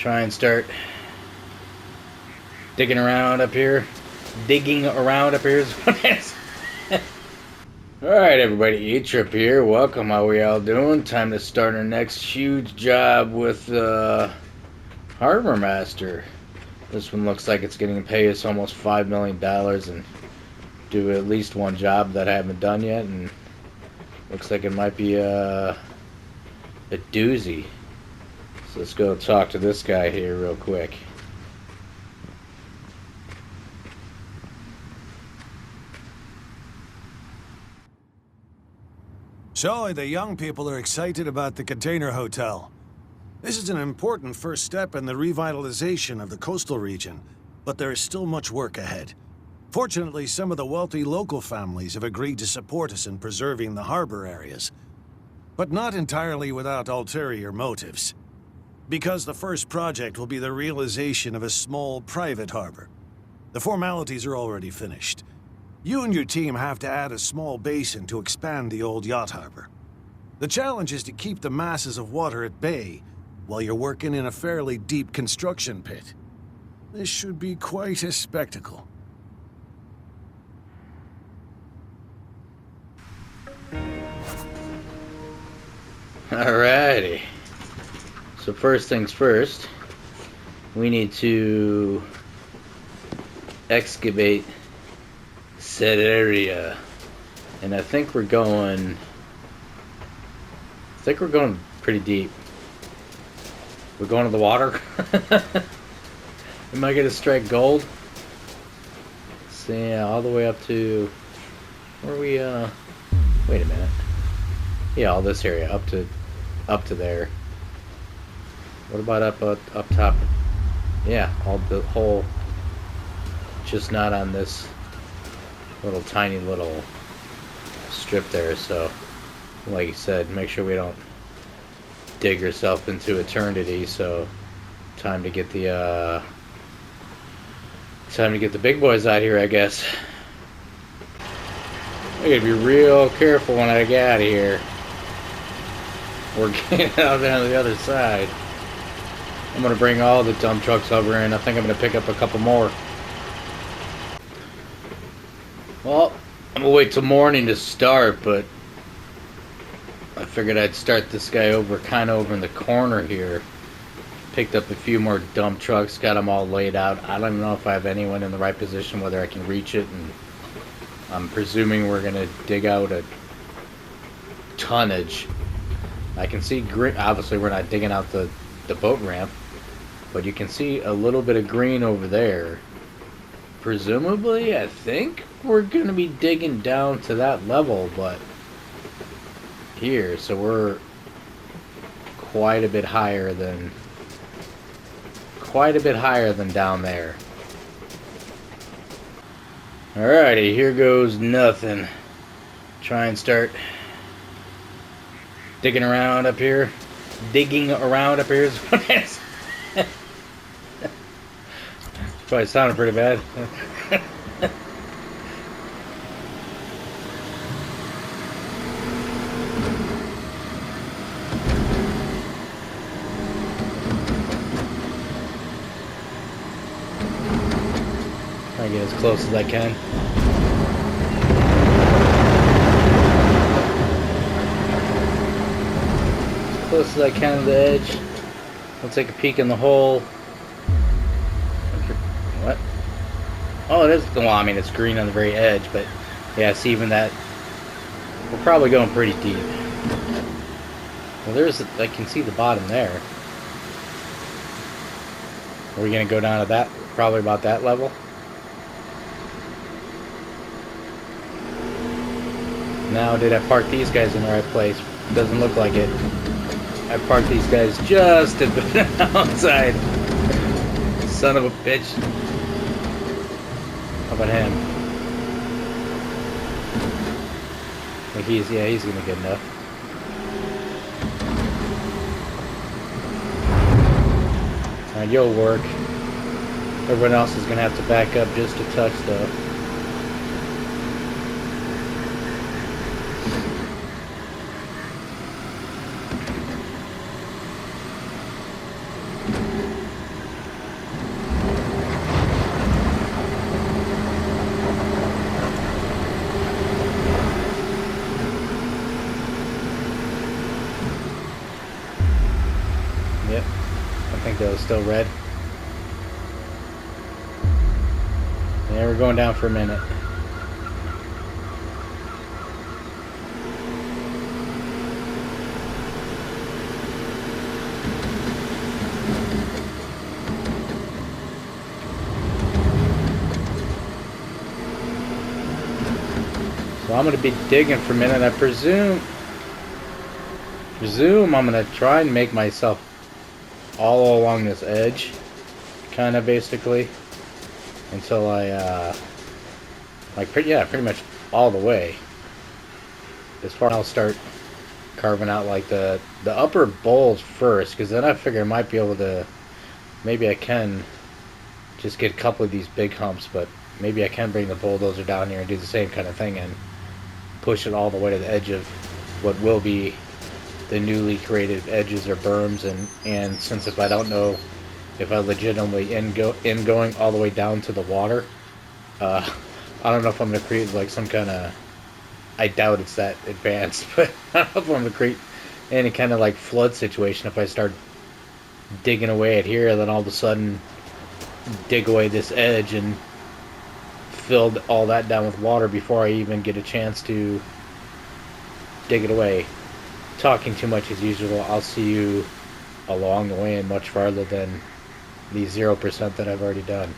Try and start digging around up here. Digging around up here is what it is. Alright everybody, E-Trip here. Welcome, how we all doing? Time to start our next huge job with Harbor Master. This one looks like it's getting to pay us almost $5 million and do at least one job that I haven't done yet, and looks like it might be a doozy. So let's go talk to this guy here real quick. So, the young people are excited about the container hotel. This is an important first step in the revitalization of the coastal region, but there is still much work ahead. Fortunately, some of the wealthy local families have agreed to support us in preserving the harbor areas, but not entirely without ulterior motives. Because the first project will be the realization of a small private harbor. The formalities are already finished. You and your team have to add a small basin to expand the old yacht harbor. The challenge is to keep the masses of water at bay while you're working in a fairly deep construction pit. This should be quite a spectacle. Alrighty. So first things first, we need to excavate said area, and I think we're going pretty deep. We're going to the water. Am I gonna strike gold? So yeah, all the way up to where we wait a minute. Yeah, all this area up to there. What about up top? Yeah, all the whole, just not on this little tiny little strip there. So like you said, make sure we don't dig ourselves into eternity. So time to get the big boys out here, I guess. I gotta be real careful when I get out of here. We're getting out on the other side. I'm gonna bring all the dump trucks over, and I think I'm gonna pick up a couple more. Well, I'm gonna wait till morning to start, but I figured I'd start this guy over in the corner here. Picked up a few more dump trucks, got them all laid out. I don't know if I have anyone in the right position, whether I can reach it, and I'm presuming we're gonna dig out a tonnage. I can see green. Obviously we're not digging out the boat ramp, but you can see a little bit of green over there. Presumably, I think we're going to be digging down to that level, but here, so we're quite a bit higher than down there. Alrighty, here goes nothing. Try and start digging around up here. Digging around up here is what it is. Probably sounded pretty bad. I get as close as I can. As close as I can to the edge. I'll take a peek in the hole. What? Oh, it is. Well, I mean, it's green on the very edge, but yeah, see, even that, we're probably going pretty deep. Well, I can see the bottom there. Are we gonna go down to that? Probably about that level. Now, did I park these guys in the right place? Doesn't look like it. I parked these guys just at the outside. Son of a bitch. How about him? Like he's gonna get enough. Alright, you'll work. Everyone else is gonna have to back up just a touch though. I think that was still red. Yeah, we're going down for a minute. So I'm going to be digging for a minute. I presume I'm going to try and make myself all along this edge, kind of basically, until I, pretty much all the way. As far as I'll start carving out like the upper bowls first, because then I figure I might be able to, maybe I can just get a couple of these big humps, but maybe I can bring the bulldozer down here and do the same kind of thing and push it all the way to the edge of what will be the newly created edges or berms, and since if I don't know if I legitimately end going all the way down to the water, I don't know if I'm going to create like some kind of, I doubt it's that advanced, but I don't know if I'm going to create any kind of like flood situation if I start digging away at here and then all of a sudden dig away this edge and filled all that down with water before I even get a chance to dig it away. Talking too much as usual. I'll see you along the way and much farther than the 0% that I've already done.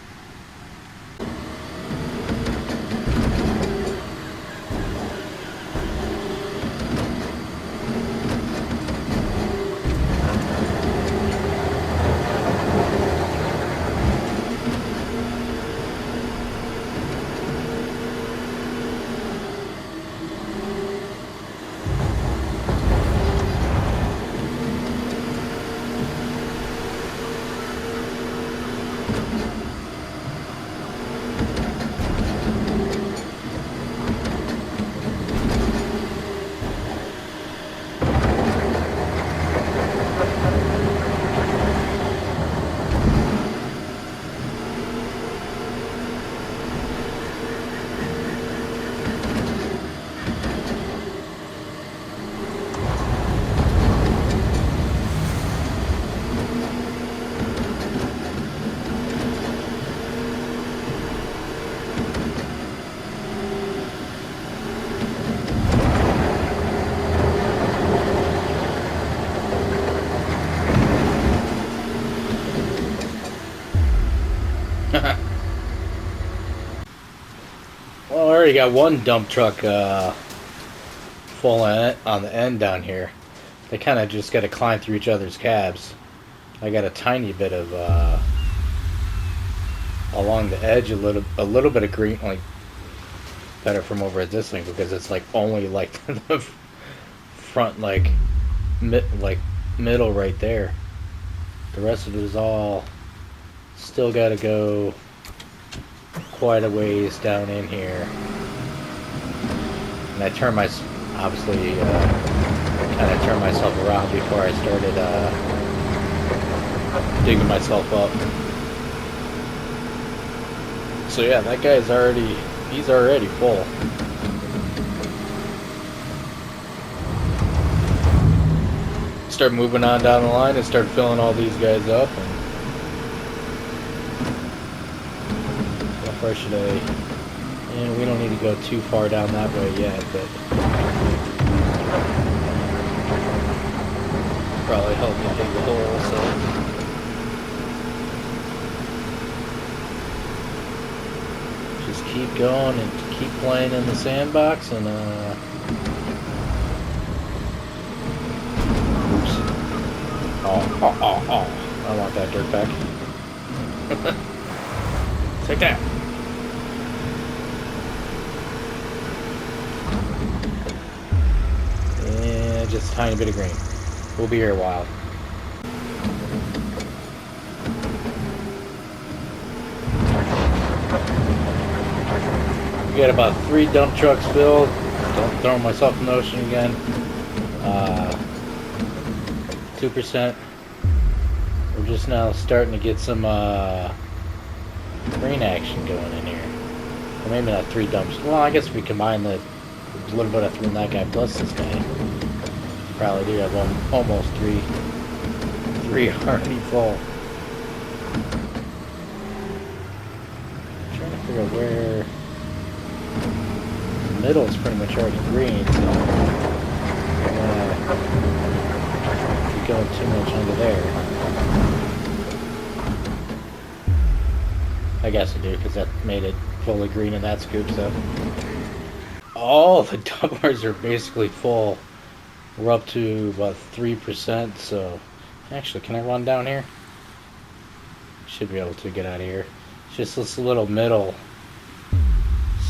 Well, I already got one dump truck full on the end down here. They kind of just got to climb through each other's cabs. I got a tiny bit of along the edge, a little bit of green, like better from over at this thing because it's like only like the front like middle right there. The rest of it is all still got to go quite a ways down in here. And I turned obviously kind of turned myself around before I started digging myself up. So yeah, that guy's he's already full. Start moving on down the line and start filling all these guys up. And how far should I? And we don't need to go too far down that way yet, but probably help me dig the hole. So just keep going and keep playing in the sandbox and Oh. I want that dirt back. Take that. And just a tiny bit of green. We'll be here a while. We got about 3 dump trucks filled. Don't throw myself in the ocean again. 2%. We're just now starting to get some green action going in here. Or maybe not 3 dumps. Well, I guess we combine a little bit of from that guy plus this guy. Probably do have almost 3 already full. figure out where the middle is pretty much already green, so I'm gonna be going too much under there. I guess I do, because that made it fully green in that scoop, so. All the doublers are basically full. We're up to about 3%, so. Actually, can I run down here? Should be able to get out of here. It's just this little middle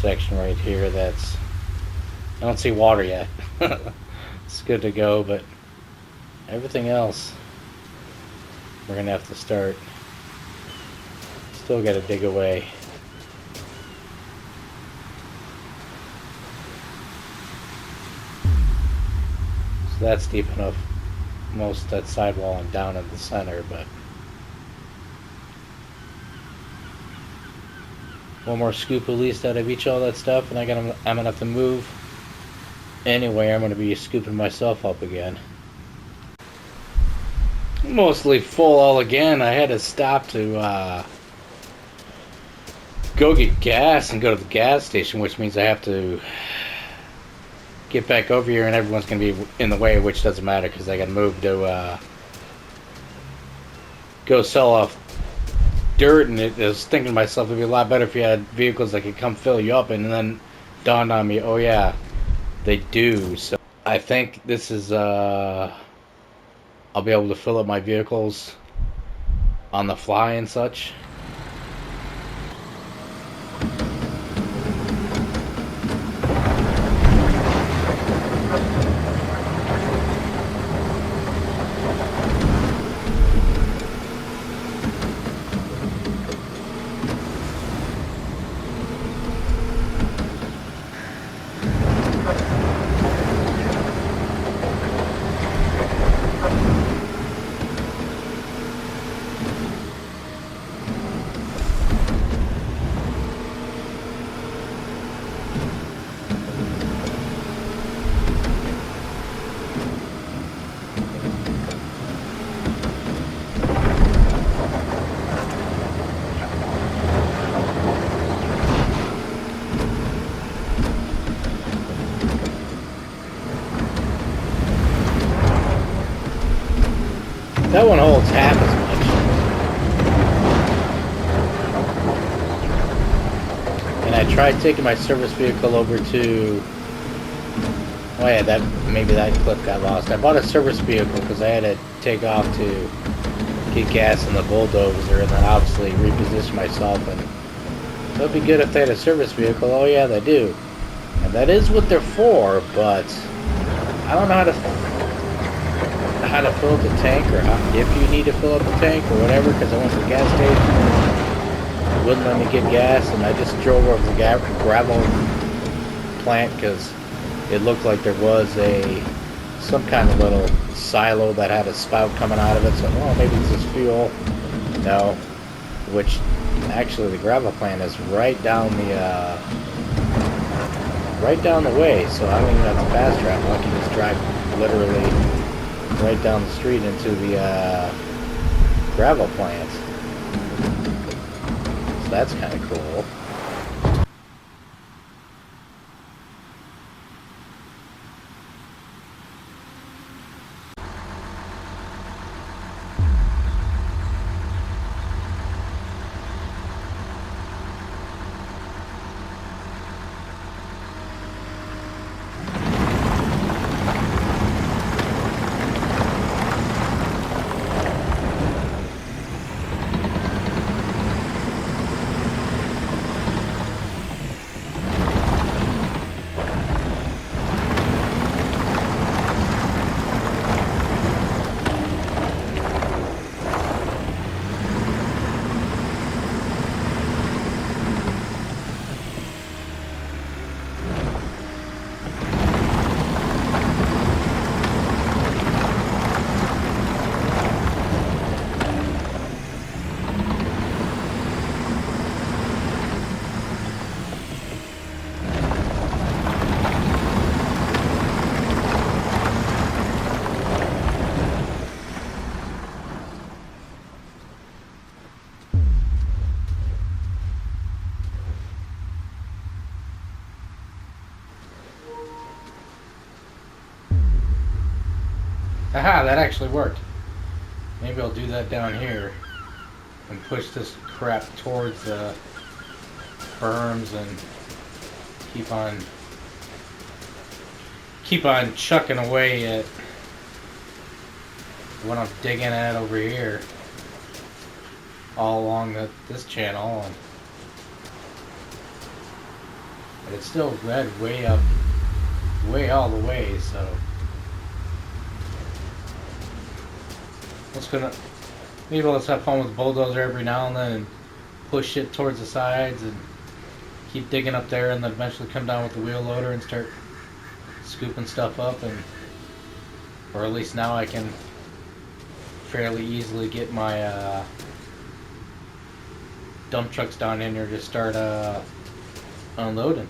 section right here that's. I don't see water yet. It's good to go, but everything else we're gonna have to start. Still gotta dig away. So that's deep enough, most of that sidewall and down in the center, but one more scoop at least out of each all that stuff, and I'm gonna have to move anyway. I'm gonna be scooping myself up again. Mostly full all again. I had to stop to go get gas and go to the gas station, which means I have to get back over here, and everyone's gonna be in the way, which doesn't matter because I gotta move to go sell off dirt. And I was thinking to myself, it'd be a lot better if you had vehicles that could come fill you up, and then dawned on me, oh yeah, they do. So I think this is I'll be able to fill up my vehicles on the fly and such. That one holds half as much. And I tried taking my service vehicle over to. Oh yeah, maybe that clip got lost. I bought a service vehicle because I had to take off to get gas in the bulldozer, and then obviously reposition myself. And so it'd be good if they had a service vehicle. Oh yeah, they do, and that is what they're for. But I don't know how to fill up the tank, or if you need to fill up the tank or whatever, because I went to the gas station, it wouldn't let me get gas, and I just drove over to the gravel plant because it looked like there was some kind of little silo that had a spout coming out of it, so maybe this is fuel. No, which actually the gravel plant is right down the way, so I don't even have to fast travel. I can just drive literally right down the street into the gravel plant. So that's kind of cool. Aha, that actually worked. Maybe I'll do that down here and push this crap towards the berms and keep on chucking away at what I'm digging at over here all along this channel. But it's still red way up, way all the way, so maybe let's have fun with the bulldozer every now and then and push it towards the sides and keep digging up there, and then eventually come down with the wheel loader and start scooping stuff up, or at least now I can fairly easily get my dump trucks down in here to start unloading.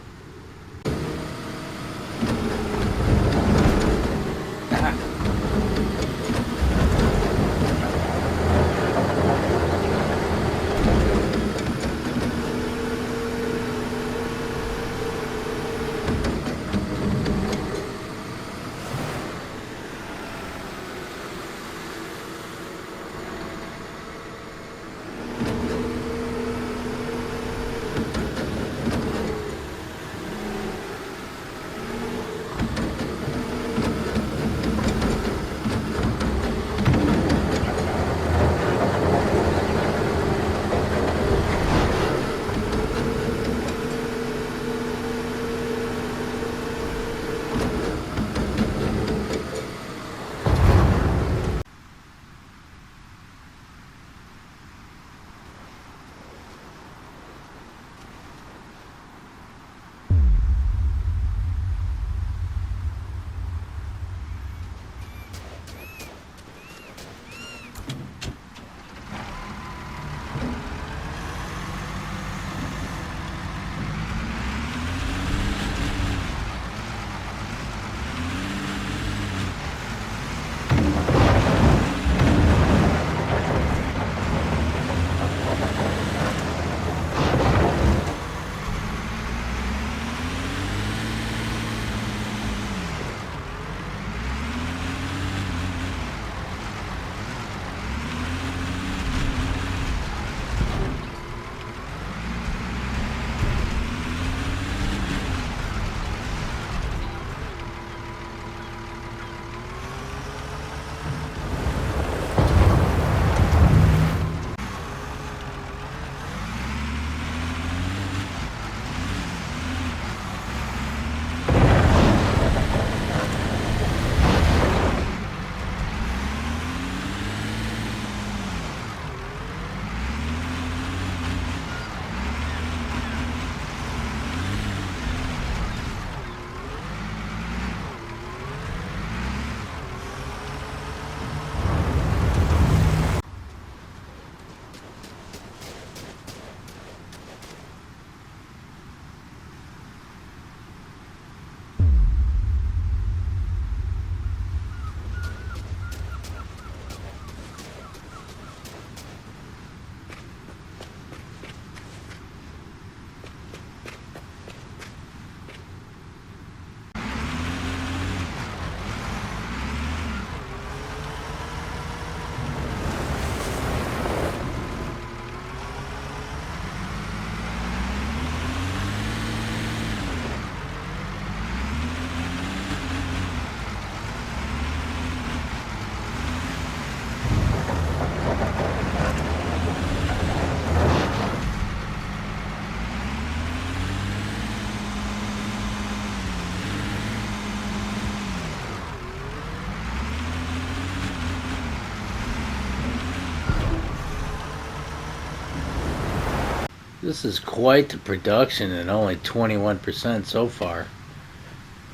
This is quite the production and only 21% so far.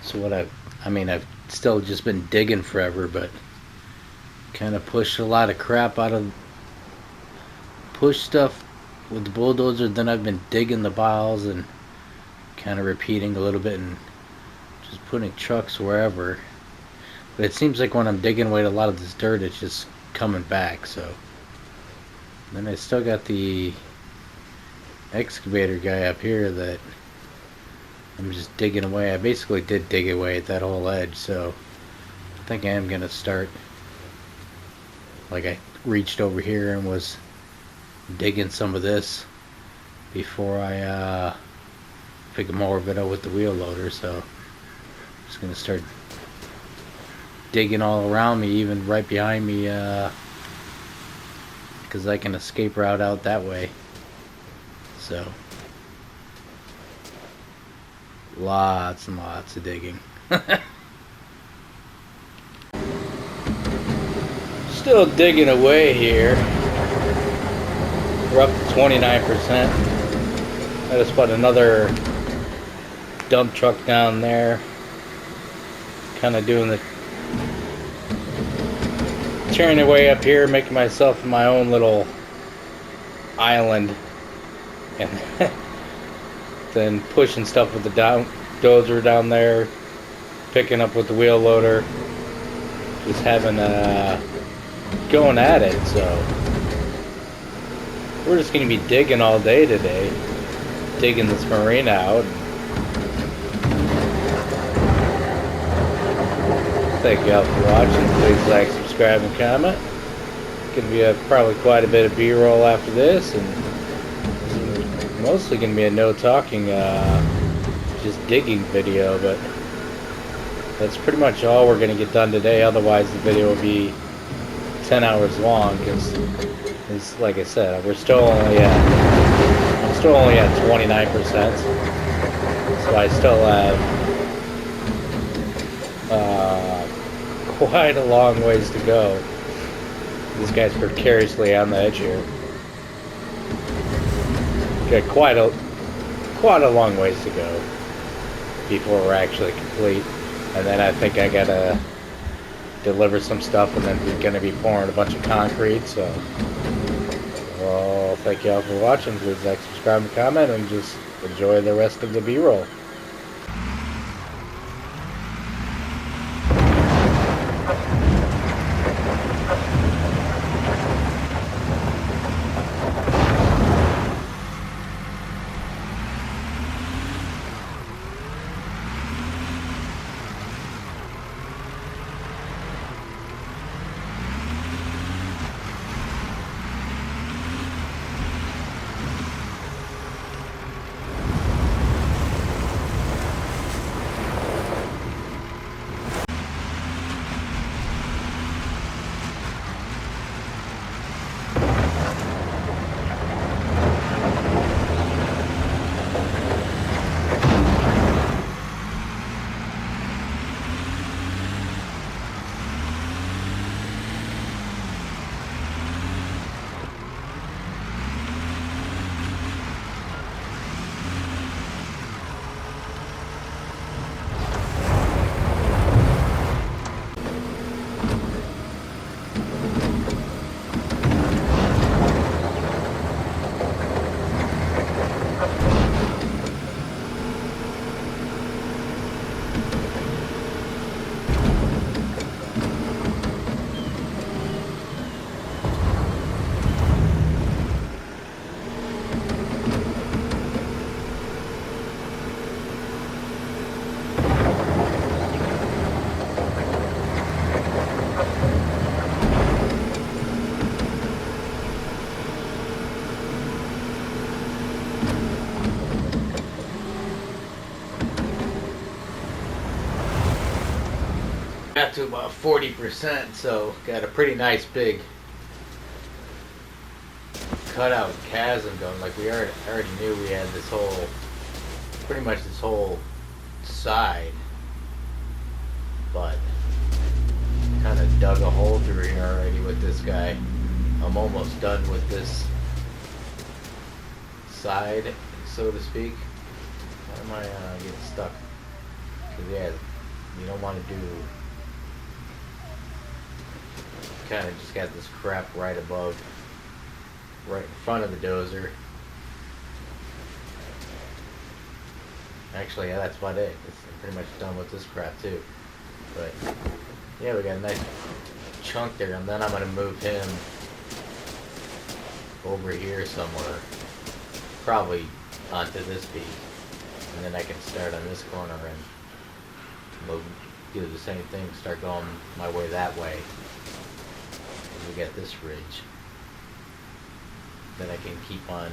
So I've still just been digging forever, but kind of pushed a lot of crap push stuff with the bulldozer. Then I've been digging the piles and kind of repeating a little bit and just putting trucks wherever. But it seems like when I'm digging away a lot of this dirt, it's just coming back. So then I still got the excavator guy up here that I'm just digging away. I basically did dig away at that whole edge, so I think I am going to start like I reached over here and was digging some of this before I pick more of it up with the wheel loader. So I'm just gonna start digging all around me, even right behind me, because I can escape route out that way. So lots and lots of digging. Still digging away here. We're up to 29%. I just put another dump truck down there. Kind of doing the tearing their way up here, making myself my own little island, and then pushing stuff with the dozer down there, picking up with the wheel loader, just having going at it. So we're just going to be digging all day today, digging this marina out. Thank you all for watching. Please like, subscribe, and comment. Going to be probably quite a bit of B-roll after this, and mostly going to be a no talking, just digging video. But that's pretty much all we're going to get done today. Otherwise, the video will be 10 hours long, because, like I said, I'm still only at 29%. So I still have quite a long ways to go. This guy's precariously on the edge here. Got quite a long ways to go before we're actually complete. And then I think I gotta deliver some stuff, and then we're gonna be pouring a bunch of concrete. So, well, thank you all for watching. Please like, subscribe, and comment, and just enjoy the rest of the B-roll. Got to about 40%, so got a pretty nice big cutout chasm going. Like we already knew we had this whole, pretty much this whole side, but kind of dug a hole through here already with this guy. I'm almost done with this side, so to speak. Why am I getting stuck? Because yeah, you don't want to do, kind of just got this crap right above, right in front of the dozer. Actually, yeah, that's about it. I'm pretty much done with this crap too. But yeah, we got a nice chunk there, and then I'm gonna move him over here somewhere, probably onto this piece, and then I can start on this corner and move, do the same thing, start going my way that way. we got this ridge that I can keep on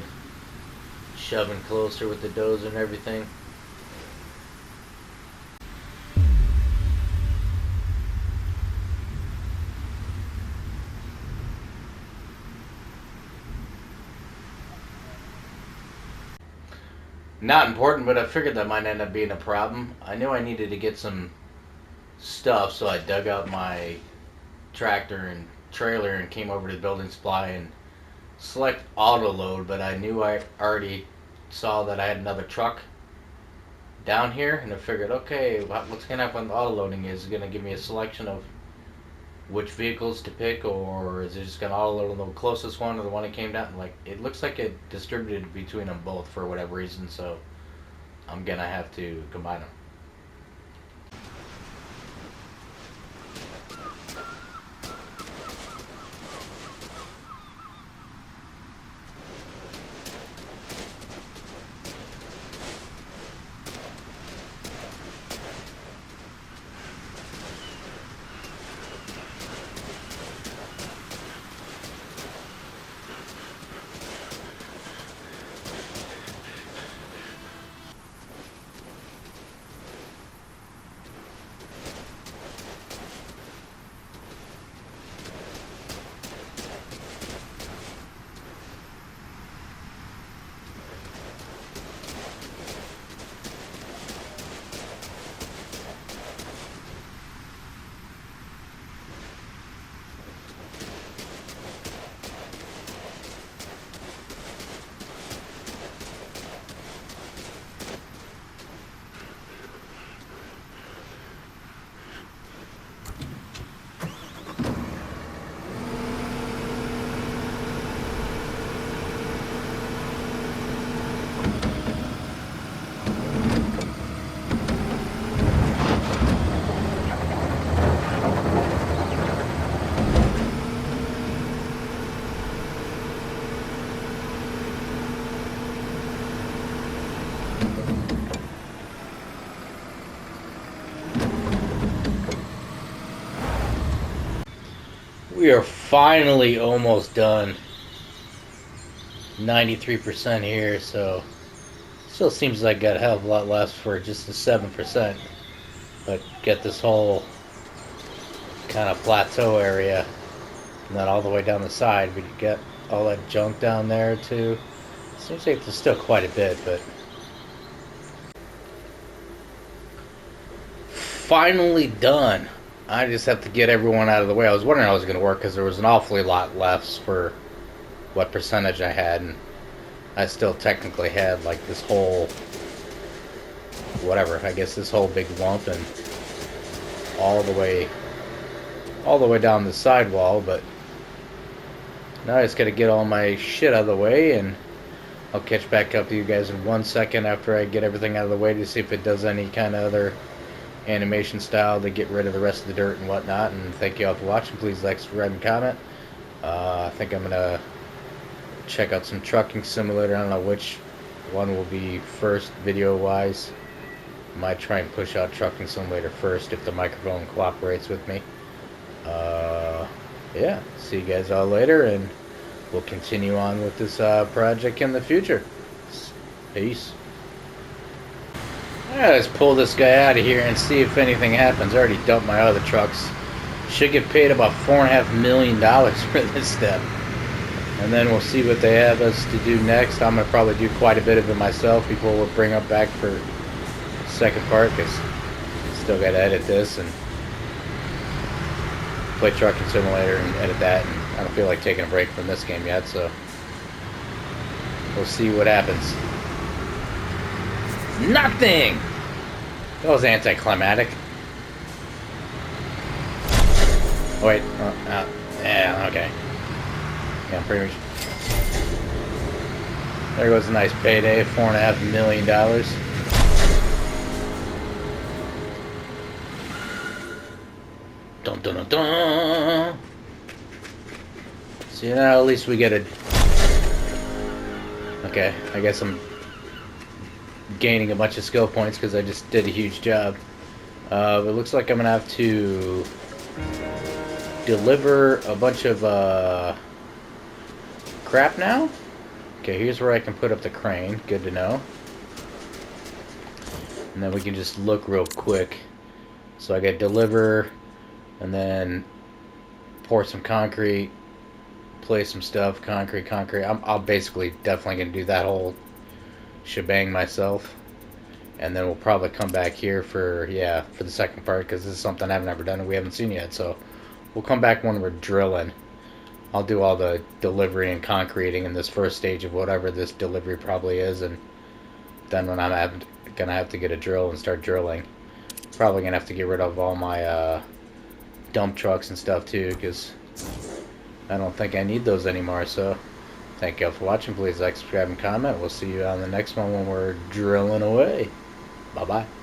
shoving closer with the dozer and everything. Not important, but I figured that might end up being a problem. I knew I needed to get some stuff, so I dug out my tractor and trailer and came over to the building supply and select auto load, but I knew I already saw that I had another truck down here, and I figured, okay, what's going to happen with auto loading is it going to give me a selection of which vehicles to pick, or is it just going to auto load the closest one or the one that came down? Like, it looks like it distributed between them both for whatever reason, so I'm going to have to combine them. We are finally almost done. 93% here, so still seems like I got a hell of a lot left for just the 7%. But get this whole kind of plateau area, not all the way down the side, but you get all that junk down there too. Seems like there's still quite a bit, but finally done. I just have to get everyone out of the way. I was wondering how it was going to work because there was an awfully lot left for what percentage I had, and I still technically had like this whole, whatever, I guess this whole big lump and all the way down the sidewall, but now I just got to get all my shit out of the way, and I'll catch back up to you guys in 1 second after I get everything out of the way to see if it does any kind of other animation style to get rid of the rest of the dirt and whatnot. And thank you all for watching. Please like, subscribe, and comment. I think I'm gonna check out some trucking simulator. I don't know which one will be first video wise. Might try and push out trucking simulator first if the microphone cooperates with me. Yeah, see you guys all later, and we'll continue on with this project in the future. Peace. Yeah, let's pull this guy out of here and see if anything happens. I already dumped my other trucks. Should get paid about $4.5 million for this step. And then we'll see what they have us to do next. I'm going to probably do quite a bit of it myself before we'll bring up back for the second part, because still got to edit this and play Trucking Simulator and edit that. And I don't feel like taking a break from this game yet, so we'll see what happens. Nothing! That was anticlimactic. Oh, wait. Yeah, okay. Yeah, pretty much. There goes a nice payday, $4.5 million. Dun dun dun dun! So now at least we get a... Okay, I guess I'm gaining a bunch of skill points because I just did a huge job. It looks like I'm gonna have to deliver a bunch of crap now. Okay, here's where I can put up the crane. Good to know. And then we can just look real quick. So I got deliver, and then pour some concrete, place some stuff, concrete. I'll basically definitely gonna do that whole shebang myself. And then we'll probably come back here for the second part, because this is something I've never done and we haven't seen yet. So we'll come back when we're drilling. I'll do all the delivery and concreting in this first stage of whatever this delivery probably is, and then when I'm gonna have to get a drill and start drilling, probably gonna have to get rid of all my dump trucks and stuff too, because I don't think I need those anymore. So thank you all for watching. Please like, subscribe, and comment. We'll see you on the next one when we're drilling away. Bye bye.